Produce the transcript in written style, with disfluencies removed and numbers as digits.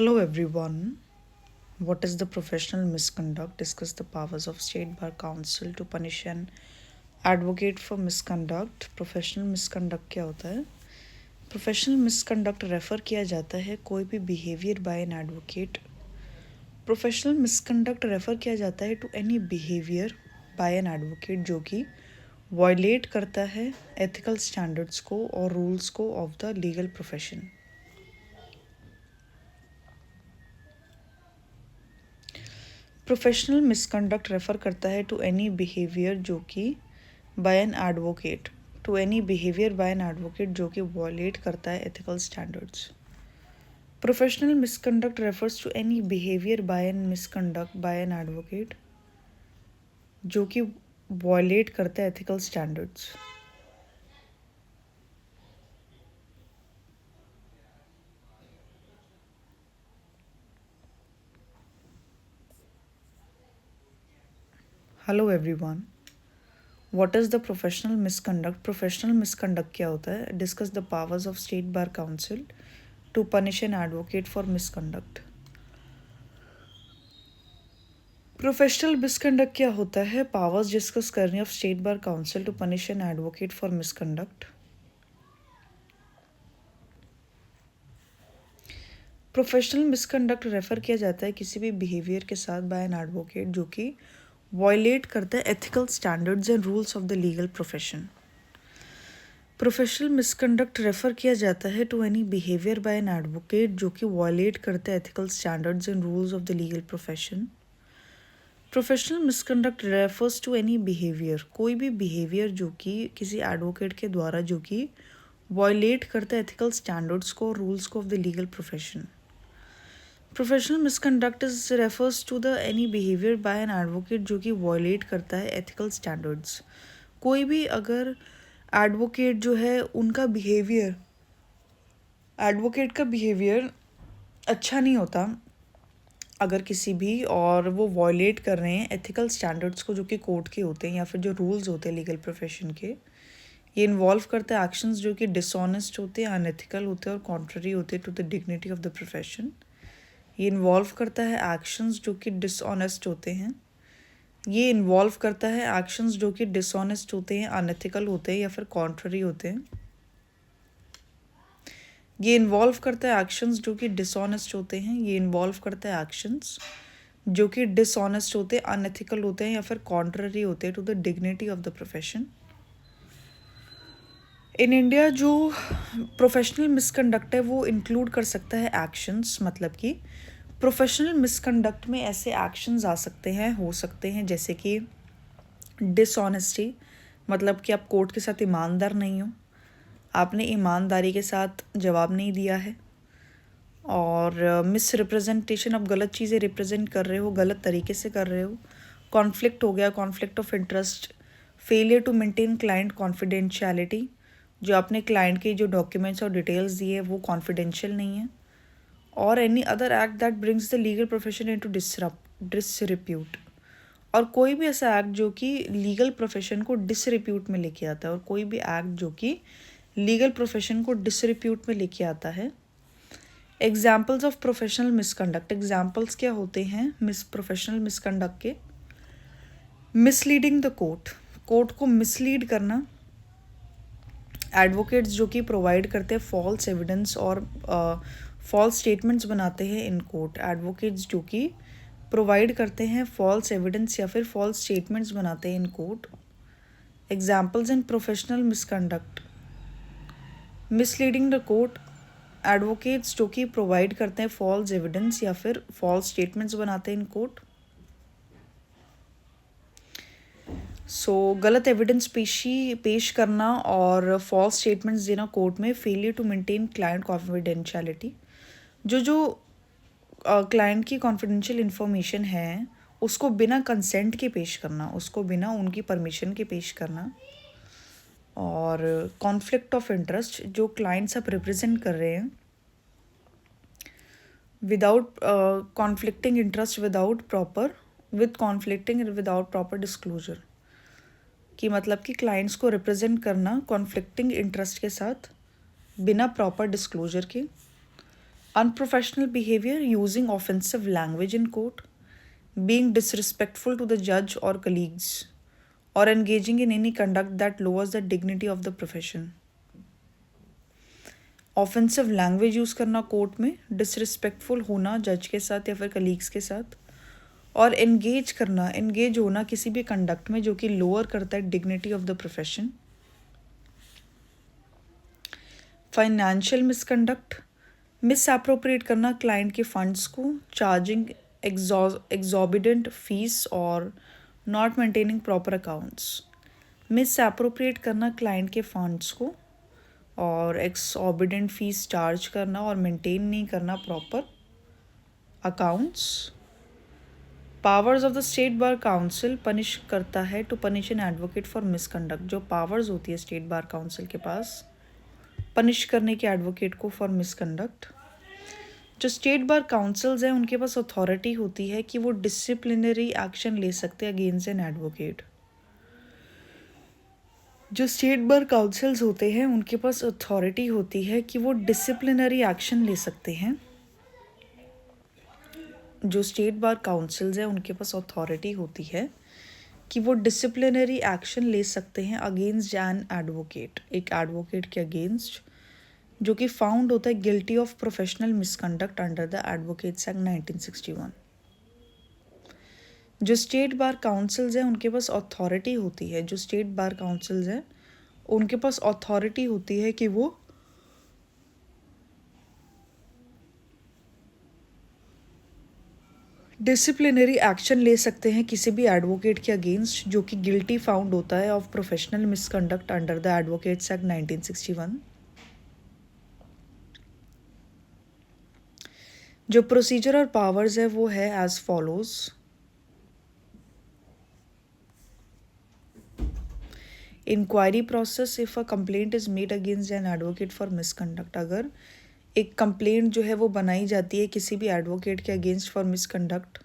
Hello everyone. What is the professional misconduct? Discuss the powers of State Bar Council to punish and advocate for misconduct. Professional misconduct क्या होता है? Professional misconduct refer किया जाता है कोई भी behavior by an advocate. Professional misconduct refer किया जाता है to any behavior by an advocate जो कि violate करता है ethical standards को और rules को of the legal profession. Professional misconduct refer करता है टू एनी बिहेवियर जो कि बाय एन एडवोकेट जो कि वॉलेट करता है ethical standards. Professional misconduct refers to any behaviour by an advocate जो कि वॉलेट करता है ethical standards. Hello everyone. What is the professional misconduct? Professional misconduct क्या होता है? Discuss the powers of state bar council to punish an advocate for misconduct. Professional misconduct क्या होता है? पावर्स डिस्कस करनी of state bar council to punish an advocate for misconduct. Professional misconduct refer किया जाता है किसी भी बिहेवियर के साथ बाय एन एडवोकेट जो कि वायलेट करता है ethical standards and rules of the legal profession. Professional misconduct refer किया जाता है to any behaviour by an advocate जो कि वायलेट करता है ethical standards and rules of the legal profession. Professional misconduct refers to any behaviour कोई भी behaviour जो कि किसी एडवोकेट के द्वारा जो कि वायलेट करता है एथिकल स्टैंडर्ड्स को और रूल्स को of the legal profession. Professional misconduct refers to the any behaviour by an advocate जो कि वायलेट करता है एथिकल स्टैंडर्ड्स. कोई भी अगर एडवोकेट जो है उनका बिहेवियर एडवोकेट का बिहेवियर अच्छा नहीं होता अगर किसी भी और वो वायलेट कर रहे हैं एथिकल स्टैंडर्ड्स को जो कि कोर्ट के होते हैं या फिर जो रूल्स होते हैं लीगल प्रोफेशन के, ये इन्वॉल्व करते हैं एक्शंस जो कि डिसऑनेस्ट होते हैं, अनएथिकल होते हैं और कॉन्ट्ररी होते हैं to the dignity of the profession. ये इन्वॉल्व करता है एक्शंस जो कि डिसऑनेस्ट होते हैं. ये इन्वॉल्व करता है एक्शंस जो कि डिसऑनेस्ट होते हैं, अनएथिकल होते हैं या फिर कॉन्ट्ररी होते हैं. ये इन्वॉल्व करता है एक्शंस जो कि डिसऑनेस्ट होते हैं. ये इन्वॉल्व करता है एक्शंस जो कि डिसऑनेस्ट होते हैं, अनएथिकल होते हैं या फिर कॉन्ट्ररी होते हैं to the dignity of the profession. In India जो प्रोफेशनल मिसकंडक्ट है वो इंक्लूड कर सकता है एक्शंस, मतलब कि प्रोफेशनल मिसकंडक्ट में ऐसे एक्शंस आ सकते हैं, हो सकते हैं जैसे कि डिसऑनेस्टी, मतलब कि आप कोर्ट के साथ ईमानदार नहीं हो, आपने ईमानदारी के साथ जवाब नहीं दिया है. और मिस रिप्रेजेंटेशन, आप गलत चीज़ें रिप्रेजेंट कर रहे हो, गलत तरीके से कर रहे हो. कॉन्फ्लिक्ट हो गया, conflict of interest. Failure to maintain client confidentiality, जो आपने क्लाइंट के जो डॉक्यूमेंट्स और डिटेल्स दिए वो कॉन्फिडेंशियल नहीं है. और any other act that brings the legal profession into disrepute, और कोई भी ऐसा एक्ट जो कि लीगल प्रोफेशन को डिसरिप्यूट में लेके आता है, और कोई भी एक्ट जो कि लीगल प्रोफेशन को डिसरिप्यूट में लेके आता है. Examples of professional misconduct, examples क्या होते हैं प्रोफेशनल मिसकंडक्ट के? मिसलीडिंग द कोर्ट, कोर्ट को मिसलीड करना. एडवोकेट्स जो कि प्रोवाइड करते हैं फॉल्स एविडेंस और फॉल्स स्टेटमेंट्स बनाते हैं इन कोर्ट. एडवोकेट्स जो कि प्रोवाइड करते हैं फॉल्स एविडेंस या फिर फॉल्स स्टेटमेंट्स बनाते हैं in court. Examples in professional misconduct: misleading the court, advocates जो कि प्रोवाइड करते हैं फॉल्स एविडेंस या फिर फॉल्स स्टेटमेंट्स बनाते हैं इन कोर्ट. गलत एविडेंस पेश करना और फॉल्स स्टेटमेंट्स देना कोर्ट में. Failure to maintain client confidentiality, जो क्लाइंट की कॉन्फिडेंशियल इन्फॉर्मेशन है उसको बिना कंसेंट के पेश करना, उसको बिना उनकी परमिशन के पेश करना. और कॉन्फ्लिक्ट ऑफ इंटरेस्ट, जो क्लाइंट्स आप रिप्रेजेंट कर रहे हैं without conflicting interest without proper disclosure, कि मतलब कि क्लाइंट्स को रिप्रेजेंट करना कॉन्फ्लिक्टिंग इंटरेस्ट के साथ बिना प्रॉपर डिस्क्लोजर के. Unprofessional behavior, using offensive language in court, being disrespectful to the judge or colleagues, or engaging in any conduct that lowers the dignity of the profession. Offensive language use करना court में, disrespectful होना जज के साथ या फिर colleagues के साथ, और एंगेज होना किसी भी कंडक्ट में जो कि लोअर करता है dignity of the profession. Financial misconduct, miss appropriate करना क्लाइंट के फंड्स को, चार्जिंग एग्जॉर्बिडेंट फीस और not maintaining proper accounts. Miss appropriate करना क्लाइंट के फंड्स को और एक्सॉर्बिडेंट फीस चार्ज करना और मेंटेन नहीं करना proper accounts. Powers of the state bar council punish करता है to punish an advocate for misconduct. जो पावर्स होती है स्टेट बार काउंसिल के पास पनिश करने के एडवोकेट को फॉर मिसकंडक्ट. जो स्टेट बार काउंसिल्स हैं उनके पास अथॉरिटी होती है कि वो डिसिप्लिनरी एक्शन ले सकते हैं अगेंस्ट एन एडवोकेट. जो स्टेट बार काउंसिल्स होते हैं उनके पास अथॉरिटी होती है कि वो डिसिप्लिनरी एक्शन ले सकते हैं. जो स्टेट बार काउंसिल्स हैं उनके पास अथॉरिटी होती है कि वो डिसिप्लिनरी एक्शन ले सकते हैं अगेंस्ट एन एडवोकेट, एक एडवोकेट के अगेंस्ट जो कि फाउंड होता है guilty of professional misconduct under the advocates act 1961. जो स्टेट बार काउंसिल्स हैं उनके पास अथॉरिटी होती है, जो स्टेट बार काउंसिल्स हैं उनके पास अथॉरिटी होती है कि वो डिसिप्लिनरी एक्शन ले सकते हैं किसी भी एडवोकेट के अगेंस्ट जो कि गिल्टी फाउंड होता है of professional misconduct under the advocates act 1961. जो प्रोसीजर और पावर्स है वो है as follows. Inquiry process, if a complaint is made against an advocate for misconduct. अगर एक कंप्लेंट जो है वो बनाई जाती है किसी भी एडवोकेट के अगेंस्ट फॉर मिसकंडक्ट